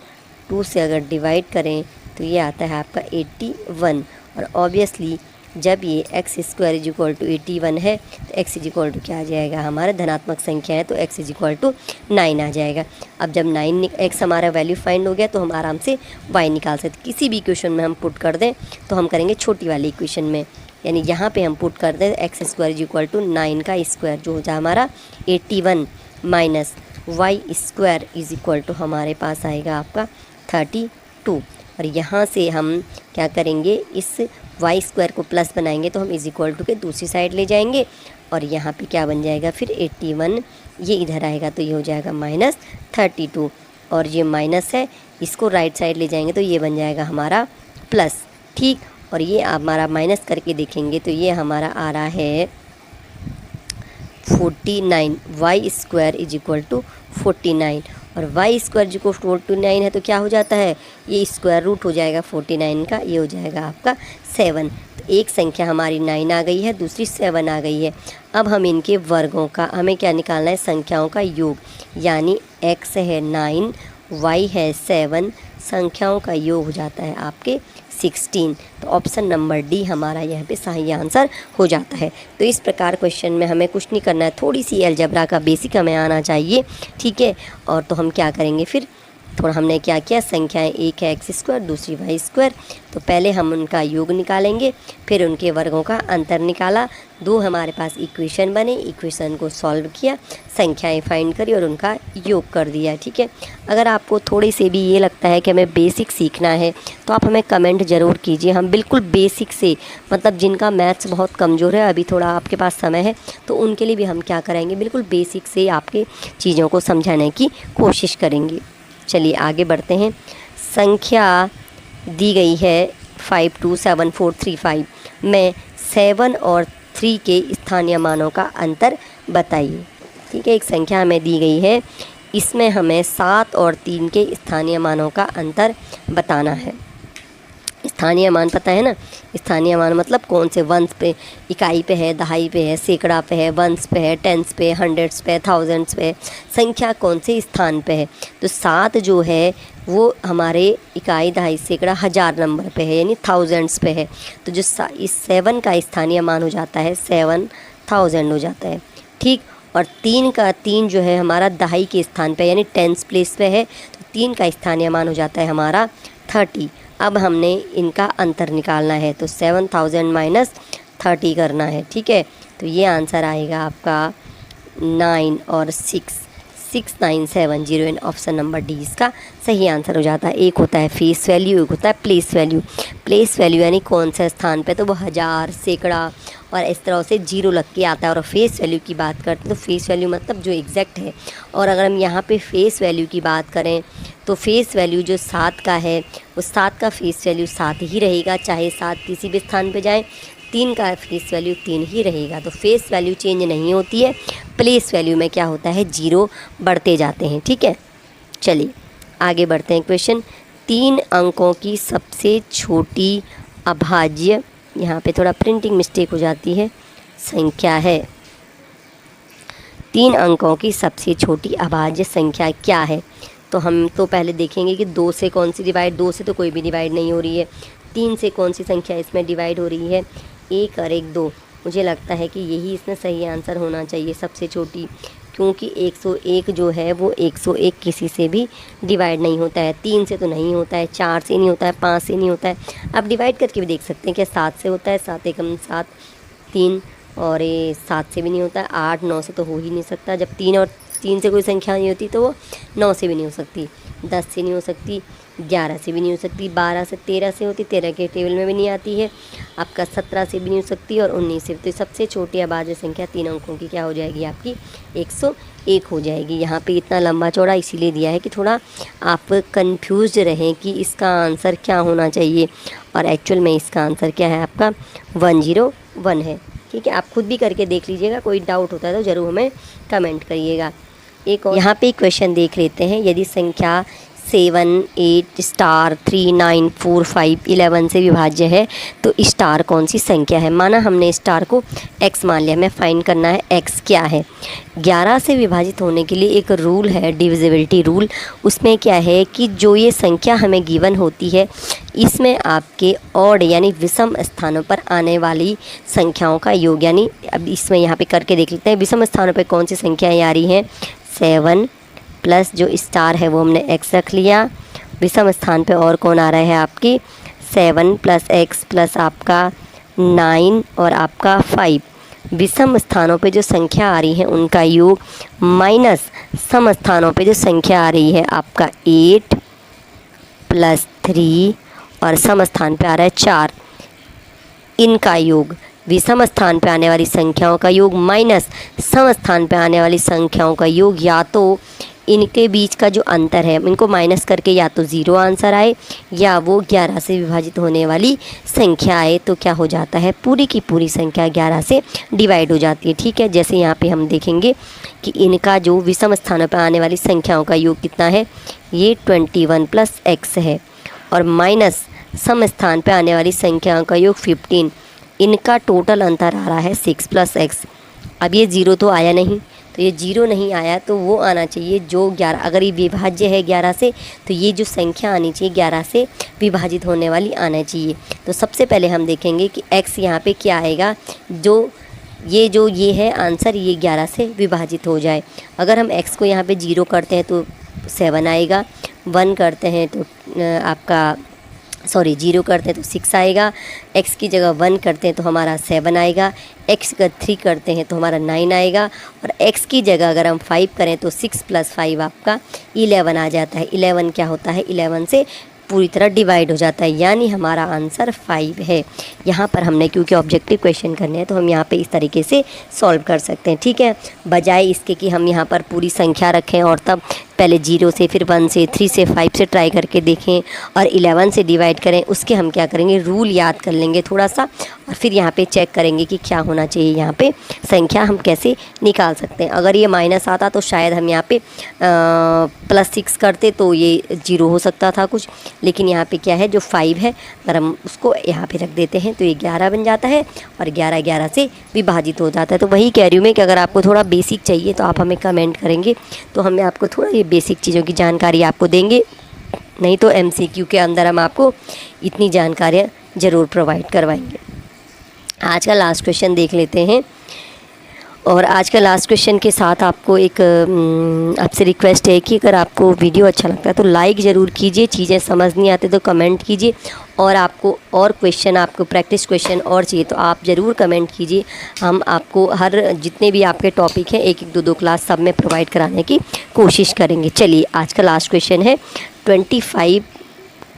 2 से अगर डिवाइड करें तो ये आता है आपका 81। और ऑब्वियसली जब ये x² = 81 है तो x = क्या आ जाएगा, हमारा धनात्मक संख्या है तो x = 9 आ जाएगा। अब जब 9 x हमारा वैल्यू फाइंड हो गया तो हम आराम से y निकाल सकते। किसी भी इक्वेशन में हम पुट कर दें तो हम करेंगे छोटी वाली इक्वेशन में, यानी यहाँ पे हम पुट कर दें x² = 9 का स्क्वायर जो हो जाए हमारा 81 माइनस y² = हमारे पास आएगा आपका 32। और यहाँ से हम क्या करेंगे, इस y² को प्लस बनाएंगे तो हम = के दूसरी साइड ले जाएंगे और यहाँ पे क्या बन जाएगा फिर 81, ये इधर आएगा तो ये हो जाएगा -32 और ये माइनस है, इसको राइट साइड ले जाएंगे तो ये बन जाएगा हमारा प्लस। ठीक, और ये हमारा माइनस करके देखेंगे तो ये हमारा आ रहा है 49, y² = 49 और y² = 49 है तो क्या हो जाता है, ये स्क्वायर रूट हो जाएगा 49 का, ये हो जाएगा आपका 7। तो एक संख्या हमारी 9 आ गई है, दूसरी 7 आ गई है। अब हम इनके वर्गों का हमें क्या निकालना है, संख्याओं का योग, यानी x है 9 y है 7, संख्याओं का योग हो जाता है आपके 16। तो ऑप्शन नंबर डी हमारा यहाँ पे सही आंसर हो जाता है। तो इस प्रकार क्वेश्चन में हमें कुछ नहीं करना है, थोड़ी सी अलजेब्रा का बेसिक हमें आना चाहिए। ठीक है, और तो हम क्या करेंगे फिर, थोड़ा हमने क्या किया, संख्याएं एक है x², दूसरी y², तो पहले हम उनका योग निकालेंगे, फिर उनके वर्गों का अंतर निकाला, दो हमारे पास इक्वेशन बने, इक्वेशन को सॉल्व किया, संख्याएं फाइंड करी और उनका योग कर दिया। ठीक है, अगर आपको थोड़ी से भी ये लगता है कि हमें बेसिक सीखना है तो आप हमें कमेंट ज़रूर कीजिए। हम बिल्कुल बेसिक से, मतलब जिनका मैथ्स बहुत कमज़ोर है, अभी थोड़ा आपके पास समय है तो उनके लिए भी हम क्या करेंगे, बिल्कुल बेसिक से आपके चीज़ों को समझाने की कोशिश करेंगे। चलिए आगे बढ़ते हैं। संख्या दी गई है 527435 में 7 और 3 के स्थानीय मानों का अंतर बताइए। ठीक है, एक संख्या हमें दी गई है, इसमें हमें 7 और 3 के स्थानीय मानों का अंतर बताना है। स्थानीय मान पता है ना, स्थानीय मान मतलब कौन से वंश पे, इकाई पे है, दहाई पे है, सैकड़ा पे है, वंश पे है, टेंस पे, हंड्रेड्स पे, थाउजेंड्स पे, संख्या कौन से स्थान पे है। तो 7 जो है वो हमारे इकाई, दहाई, सैकड़ा, हज़ार नंबर पे है, यानी थाउजेंड्स पे है। तो जो इस 7 का स्थानीय मान हो जाता है 7000 हो जाता है। ठीक, और 3 जो है हमारा दहाई के स्थान पे यानी टेंस प्लेस पे है, तो 3 का स्थानीय मान हो जाता है हमारा 30। अब हमने इनका अंतर निकालना है तो 7000 माइनस 30 करना है। ठीक है, तो ये आंसर आएगा आपका 9 और 66970 एंड ऑप्शन नंबर डी इसका सही आंसर हो जाता है। एक होता है फेस वैल्यू, एक होता है प्लेस वैल्यू। प्लेस वैल्यू यानी कौन सा स्थान पे, तो वो हज़ार, सैकड़ा और इस तरह से जीरो लग के आता है। और फेस वैल्यू की बात करते हैं तो फेस वैल्यू मतलब जो एग्जैक्ट है। और अगर हम यहाँ पे फेस वैल्यू की बात करें तो फेस वैल्यू जो 7 का है उस 7 का फेस वैल्यू 7 ही रहेगा, चाहे 7 किसी भी स्थान पे जाए। 3 का फेस वैल्यू 3 ही रहेगा। तो फेस वैल्यू चेंज नहीं होती है, प्लेस वैल्यू में क्या होता है, 0 बढ़ते जाते हैं। ठीक है, चलिए आगे बढ़ते हैं। क्वेश्चन 3 अंकों की सबसे छोटी अभाज्य, यहाँ पे थोड़ा प्रिंटिंग मिस्टेक हो जाती है, संख्या है। 3 अंकों की सबसे छोटी अभाज्य संख्या क्या है? तो हम तो पहले देखेंगे कि 2 से कौन सी डिवाइड, 2 से तो कोई भी डिवाइड नहीं हो रही है। 3 से कौन सी संख्या इसमें डिवाइड हो रही है, 1 और 1 2। मुझे लगता है कि यही इसमें सही आंसर होना चाहिए, सबसे छोटी, क्योंकि 101 जो है वो 101 किसी से भी डिवाइड नहीं होता है। 3 से तो नहीं होता है, 4 से नहीं होता है, 5 से नहीं होता है। आप डिवाइड करके भी देख सकते हैं कि 7 से होता है, 7 एकम 7, 3, और ये 7 से भी नहीं होता है, 8 9 से तो हो ही नहीं सकता। जब 3 और 3 से कोई संख्या नहीं होती तो वो 9 से भी नहीं हो सकती, 10 से नहीं हो सकती, 11 से भी नहीं हो सकती, 12 से 13 से होती, 13 के टेबल में भी नहीं आती है, आपका 17 से भी नहीं हो सकती, और 19 से। तो सबसे छोटी अभाज्य संख्या 3 अंकों की क्या हो जाएगी, आपकी 101 हो जाएगी। यहाँ पे इतना लंबा चौड़ा इसीलिए दिया है कि थोड़ा आप कंफ्यूज रहें कि इसका आंसर क्या होना चाहिए, और एक्चुअल में इसका आंसर क्या है, आपका 101 है। ठीक है, आप खुद भी करके देख लीजिएगा, कोई डाउट होता है तो ज़रूर हमें कमेंट करिएगा। एक और यहाँ पे क्वेश्चन देख लेते हैं। यदि संख्या 7 8 स्टार 3 9 4 5 11 से विभाज्य है तो स्टार कौन सी संख्या है? माना हमने स्टार को x मान लिया, हमें फाइंड करना है x क्या है। 11 से विभाजित होने के लिए एक रूल है, डिविजिबिलिटी रूल। उसमें क्या है कि जो ये संख्या हमें गिवन होती है इसमें आपके ऑड यानी विषम स्थानों पर आने वाली संख्याओं का योग, यानी अब इसमें यहाँ पे करके देख लेते हैं। विषम स्थानों पर कौन सी संख्याएँ आ रही हैं, 7 प्लस जो स्टार है वो हमने x रख लिया। विषम स्थान पे और कौन आ रहा है, आपकी 7 प्लस x प्लस आपका 9 और आपका 5। विषम स्थानों पे जो संख्या आ रही है उनका योग माइनस सम स्थानों पे जो संख्या आ रही है आपका 8 प्लस 3 और सम स्थान पे आ रहा है 4, इनका योग। विषम स्थान पे आने वाली संख्याओं का योग माइनस सम स्थान पे आने वाली संख्याओं का योग, या तो इनके बीच का जो अंतर है इनको माइनस करके या तो 0 आंसर आए, या वो 11 से विभाजित होने वाली संख्या आए। तो क्या हो जाता है, पूरी की पूरी संख्या 11 से डिवाइड हो जाती है। ठीक है, जैसे यहाँ पे हम देखेंगे कि इनका जो विषम स्थानों पर आने वाली संख्याओं का योग कितना है, ये 21 प्लस x है, और माइनस सम स्थान पर आने वाली संख्याओं का योग 15। इनका टोटल अंतर आ रहा है 6 प्लस x। अब ये 0 तो आया नहीं, तो ये 0 नहीं आया तो वो आना चाहिए जो 11, अगर ये विभाज्य है 11 से तो ये जो संख्या आनी चाहिए 11 से विभाजित होने वाली आना चाहिए। तो सबसे पहले हम देखेंगे कि x यहाँ पे क्या आएगा, जो ये है आंसर, ये 11 से विभाजित हो जाए। अगर हम x को यहाँ पे 0 करते हैं तो 7 आएगा, 1 करते हैं तो आपका 0 करते हैं तो 6 आएगा, x की जगह 1 करते हैं तो हमारा 7 आएगा, x का 3 करते हैं तो हमारा 9 आएगा, और x की जगह अगर हम 5 करें तो 6 प्लस 5 आपका 11 आ जाता है। 11 क्या होता है, 11 से पूरी तरह डिवाइड हो जाता है, यानी हमारा आंसर 5 है। यहाँ पर हमने क्योंकि ऑब्जेक्टिव क्वेश्चन करने हैं तो हम यहाँ पे इस तरीके से सॉल्व कर सकते हैं। ठीक है, बजाय इसके कि हम यहाँ पर पूरी संख्या रखें और तब पहले 0 से, फिर 1 से, 3 से, 5 से ट्राई करके देखें और 11 से डिवाइड करें, उसके हम क्या करेंगे, रूल याद कर लेंगे थोड़ा सा, और फिर यहाँ पे चेक करेंगे कि क्या होना चाहिए, यहाँ पे संख्या हम कैसे निकाल सकते हैं। अगर ये माइनस आता तो शायद हम यहाँ पे +6 करते तो ये 0 हो सकता था कुछ, लेकिन यहाँ पे क्या है, जो 5 है अगर हम उसको यहाँ पे रख देते हैं तो ये 11 बन जाता है, और 11 11 से विभाजित हो जाता है। तो वही कह रही हूँ मैं कि अगर आपको थोड़ा बेसिक चाहिए तो आप हमें कमेंट करेंगे तो हमें आपको थोड़ा ये बेसिक चीज़ों की जानकारी आपको देंगे, नहीं तो MCQ के अंदर हम आपको इतनी जानकारियाँ ज़रूर प्रोवाइड करवाएंगे। आज का लास्ट क्वेश्चन देख लेते हैं, और आज का लास्ट क्वेश्चन के साथ आपको एक आपसे रिक्वेस्ट है कि अगर आपको वीडियो अच्छा लगता है तो लाइक ज़रूर कीजिए, चीज़ें समझ नहीं आती तो कमेंट कीजिए, और आपको और क्वेश्चन, आपको प्रैक्टिस क्वेश्चन और चाहिए तो आप ज़रूर कमेंट कीजिए। हम आपको हर जितने भी आपके टॉपिक हैं 1-1 2-2 क्लास सब में प्रोवाइड कराने की कोशिश करेंगे। चलिए आज का लास्ट क्वेश्चन है, 25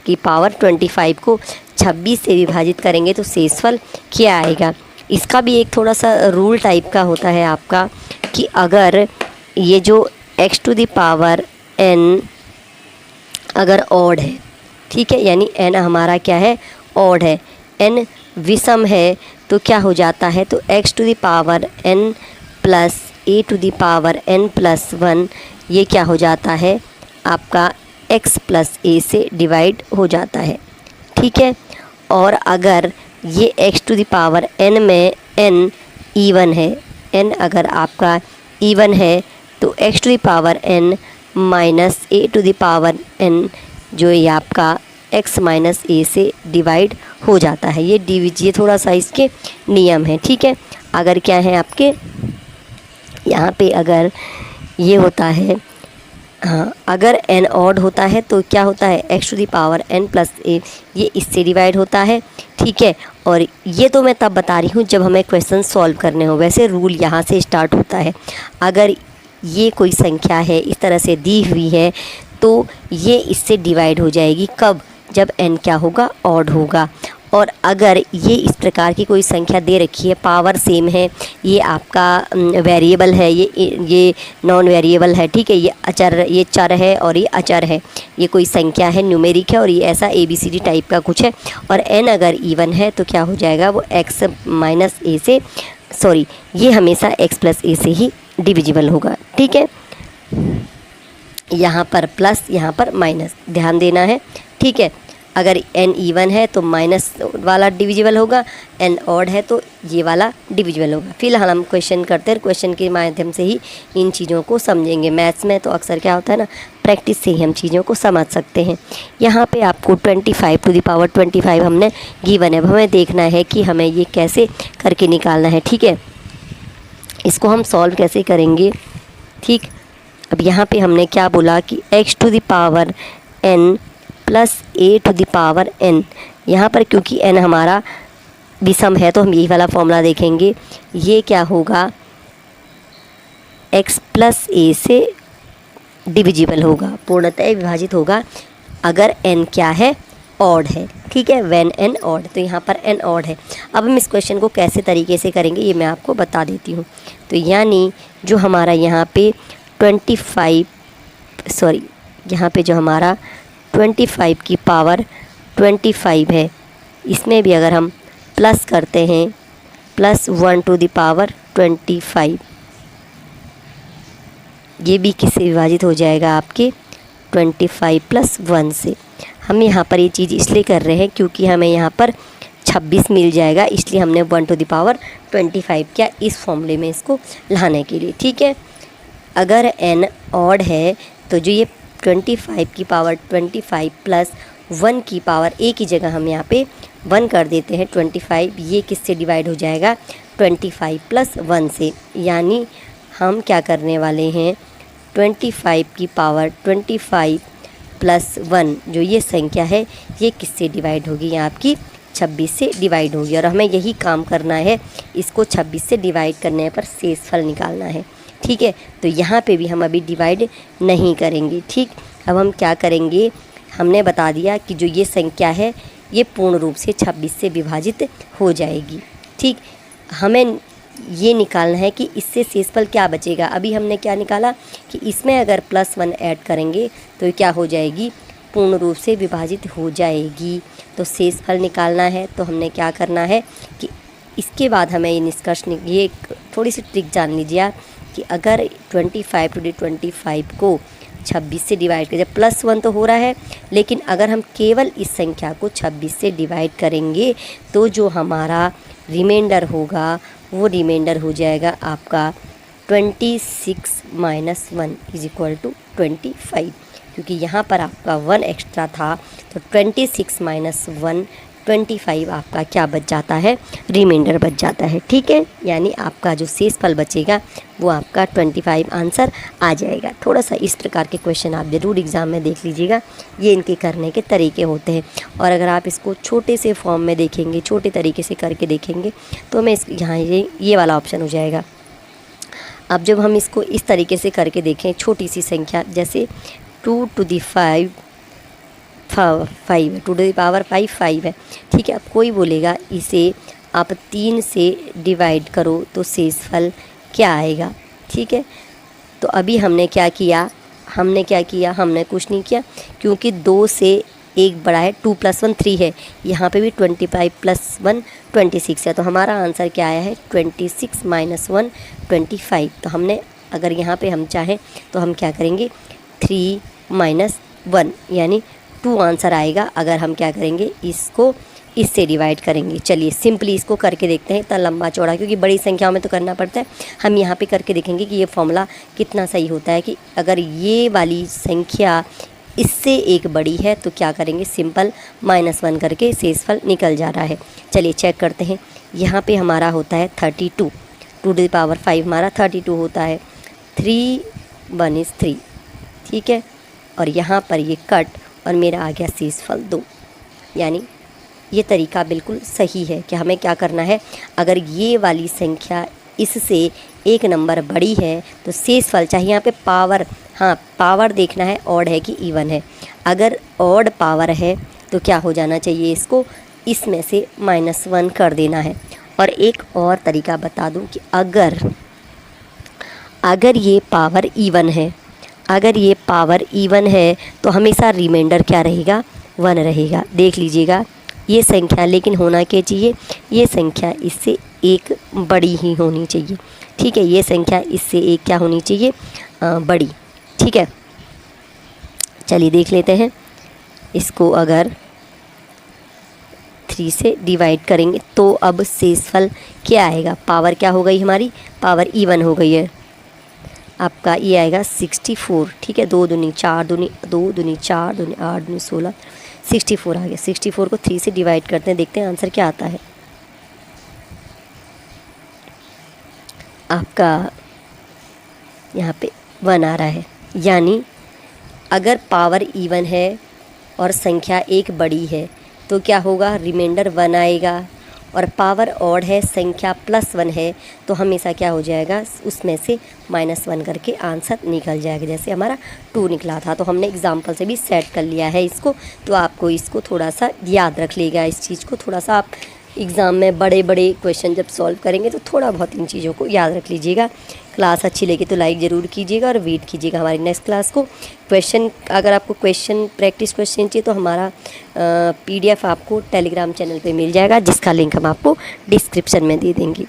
की पावर 25 को 26 से विभाजित करेंगे तो शेषफल क्या आएगा। इसका भी एक थोड़ा सा रूल टाइप का होता है आपका कि अगर ये जो x to the power n अगर ऑड है, ठीक है, यानी n हमारा क्या है, ऑड है, n विषम है तो क्या हो जाता है, तो x to the power n plus a to the power n plus 1 ये क्या हो जाता है, आपका x प्लस a से डिवाइड हो जाता है, ठीक है। और अगर ये x to the power n में n इवन है, n अगर आपका इवन है तो x to the power n minus a to the power n जो ये आपका x माइनस a से डिवाइड हो जाता है। ये थोड़ा सा इसके नियम है, ठीक है। अगर क्या है आपके यहाँ पे अगर ये होता है, हाँ, अगर n ऑड होता है तो क्या होता है, x to the power n plus a ये इससे डिवाइड होता है, ठीक है। और ये तो मैं तब बता रही हूँ जब हमें क्वेश्चन सॉल्व करने हो, वैसे रूल यहाँ से स्टार्ट होता है। अगर ये कोई संख्या है इस तरह से दी हुई है तो ये इससे डिवाइड हो जाएगी, कब, जब n क्या होगा, ऑड होगा। और अगर ये इस प्रकार की कोई संख्या दे रखी है, पावर सेम है, ये आपका वेरिएबल है, ये नॉन वेरिएबल है, ठीक है, ये चर है और ये अचर है, ये कोई संख्या है, न्यूमेरिक है और ये ऐसा ABCD टाइप का कुछ है, और n अगर इवन है तो क्या हो जाएगा, वो x माइनस a से, सॉरी, ये हमेशा x प्लस a से ही डिविजिबल होगा, ठीक है। यहाँ पर प्लस, यहाँ पर माइनस, ध्यान देना है, ठीक है। अगर n इवन है तो माइनस वाला डिविजिबल होगा, n ऑड है तो ये वाला डिविजिबल होगा। फिलहाल हम क्वेश्चन करते हैं, क्वेश्चन के माध्यम से ही इन चीज़ों को समझेंगे। मैथ्स में तो अक्सर क्या होता है ना, प्रैक्टिस से ही हम चीज़ों को समझ सकते हैं। यहाँ पे आपको 25 टू द पावर 25 हमने गिवन है, अब हमें देखना है कि हमें ये कैसे करके निकालना है, ठीक है। इसको हम सॉल्व कैसे करेंगे, ठीक। अब यहाँ पे हमने क्या बोला कि x to the power n plus a to the power n, यहाँ पर क्योंकि n हमारा विषम है तो हम यही वाला फॉर्मूला देखेंगे। ये क्या होगा, x प्लस a से डिविजिबल होगा, पूर्णतः विभाजित होगा अगर n क्या है, ऑड है, ठीक है, व्हेन n ऑड, तो यहाँ पर n ऑड है। अब हम इस क्वेश्चन को कैसे तरीके से करेंगे ये मैं आपको बता देती हूँ। तो यानी जो हमारा यहाँ पे 25 की पावर 25 है, इसमें भी अगर हम प्लस करते हैं, प्लस 1 टू द पावर 25, ये भी किससे विभाजित हो जाएगा, आपके 25 प्लस 1 से। हम यहाँ पर ये चीज़ इसलिए कर रहे हैं क्योंकि हमें यहाँ पर 26 मिल जाएगा, इसलिए हमने 1 टू द पावर 25 क्या इस फॉर्मूले में इसको लाने के लिए, ठीक है। अगर n ऑड है तो जो ये 25 की पावर 25 प्लस 1 की पावर a की जगह हम यहाँ पे 1 कर देते हैं, 25 ये किससे डिवाइड हो जाएगा, 25 प्लस 1 से। यानी हम क्या करने वाले हैं, 25 की पावर 25 प्लस 1 जो ये संख्या है ये किससे डिवाइड होगी, यहाँ आपकी 26 से डिवाइड होगी। और हमें यही काम करना है, इसको 26 से डिवाइड करने पर शेषफल निकालना है, ठीक है। तो यहाँ पे भी हम अभी डिवाइड नहीं करेंगे, ठीक। अब हम क्या करेंगे, हमने बता दिया कि जो ये संख्या है ये पूर्ण रूप से 26 से विभाजित हो जाएगी, ठीक। हमें ये निकालना है कि इससे शेषफल क्या बचेगा। अभी हमने क्या निकाला कि इसमें अगर +1 ऐड करेंगे तो क्या हो जाएगी, पूर्ण रूप से विभाजित हो जाएगी। तो शेषफल निकालना है तो हमने क्या करना है कि इसके बाद हमें ये निष्कर्ष, ये थोड़ी सी ट्रिक जान लीजिए आप कि अगर 25 टू दी 25 को 26 से डिवाइड करें, +1 तो हो रहा है, लेकिन अगर हम केवल इस संख्या को 26 से डिवाइड करेंगे तो जो हमारा रिमाइंडर होगा वो रिमाइंडर हो जाएगा आपका 26 - 1 = 25, क्योंकि यहाँ पर आपका 1 एक्स्ट्रा था तो 26 - 1 25 आपका क्या बच जाता है, रिमाइंडर बच जाता है, ठीक है। यानी आपका जो शेषफल बचेगा वो आपका 25 आंसर आ जाएगा। थोड़ा सा इस प्रकार के क्वेश्चन आप ज़रूर एग्ज़ाम में देख लीजिएगा, ये इनके करने के तरीके होते हैं। और अगर आप इसको छोटे से फॉर्म में देखेंगे, छोटे तरीके से करके देखेंगे तो हमें यहाँ ये वाला ऑप्शन हो जाएगा। अब जब हम इसको इस तरीके से करके देखें, छोटी सी संख्या जैसे 2 to the 5 2 to the power 5 है, ठीक है। अब कोई बोलेगा इसे आप 3 से डिवाइड करो तो शेषफल क्या आएगा, ठीक है। तो अभी हमने क्या किया, हमने क्या किया, हमने कुछ नहीं किया, क्योंकि 2 से 1 बड़ा है, 2 + 1 3 है, यहाँ पे भी 25 + 1 26 है। तो हमारा आंसर क्या आया है, 26 - 1 25। तो हमने अगर यहाँ पे हम चाहें तो हम क्या करेंगे, 3 - 1 यानी 2 आंसर आएगा अगर हम क्या करेंगे, इसको इससे डिवाइड करेंगे। चलिए सिंपली इसको करके देखते हैं, इतना लंबा चौड़ा, क्योंकि बड़ी संख्याओं में तो करना पड़ता है। हम यहाँ पे करके देखेंगे कि ये फॉर्मूला कितना सही होता है, कि अगर ये वाली संख्या इससे एक बड़ी है तो क्या करेंगे, सिंपल -1 करके शेषफल निकल जा रहा है। चलिए चेक करते हैं। यहाँ पे हमारा होता है 32, 2⁵ हमारा 32 होता है, 3 1 is 3, ठीक है। और यहाँ पर ये कट और मेरा आ गया शेषफल 2। यानी ये तरीका बिल्कुल सही है कि हमें क्या करना है, अगर ये वाली संख्या इससे एक नंबर बड़ी है तो शेषफल, चाहे यहाँ पे पावर, हाँ पावर देखना है ऑड है कि इवन है। अगर ऑड पावर है तो क्या हो जाना चाहिए, इसको इसमें से -1 कर देना है। और एक और तरीका बता दूं कि अगर ये पावर इवन है, अगर ये पावर इवन है तो हमेशा रिमाइंडर क्या रहेगा, 1 रहेगा। देख लीजिएगा ये संख्या, लेकिन होना क्या चाहिए, ये संख्या इससे एक बड़ी ही होनी चाहिए, ठीक है। ये संख्या इससे एक क्या होनी चाहिए, बड़ी, ठीक है। चलिए देख लेते हैं इसको। अगर 3 से डिवाइड करेंगे तो अब शेषफल क्या आएगा, पावर क्या हो गई हमारी, पावर इवन हो गई है। आपका ये आएगा 64, ठीक है। 2 दूनी 4, 2 दूनी 4, 2 8, 2 16, 64 आ गया। 64 को 3 से डिवाइड करते हैं, देखते हैं आंसर क्या आता है। आपका यहाँ पे 1 आ रहा है। यानी अगर पावर इवन है और संख्या एक बड़ी है तो क्या होगा, रिमाइंडर 1 आएगा। और पावर ऑड है, संख्या +1 है, तो हमेशा क्या हो जाएगा, उसमें से -1 करके आंसर निकल जाएगा। जैसे हमारा 2 निकला था, तो हमने एग्जाम्पल से भी सेट कर लिया है इसको। तो आपको इसको थोड़ा सा याद रख लेगा, इस चीज़ को थोड़ा सा आप एग्ज़ाम में बड़े बड़े क्वेश्चन जब सॉल्व करेंगे तो थोड़ा बहुत इन चीज़ों को याद रख लीजिएगा। क्लास अच्छी लगी तो लाइक ज़रूर कीजिएगा और वेट कीजिएगा हमारी नेक्स्ट क्लास को। क्वेश्चन, अगर आपको प्रैक्टिस क्वेश्चन चाहिए तो हमारा PDF आपको टेलीग्राम चैनल पे मिल जाएगा, जिसका लिंक हम आपको डिस्क्रिप्शन में दे देंगे।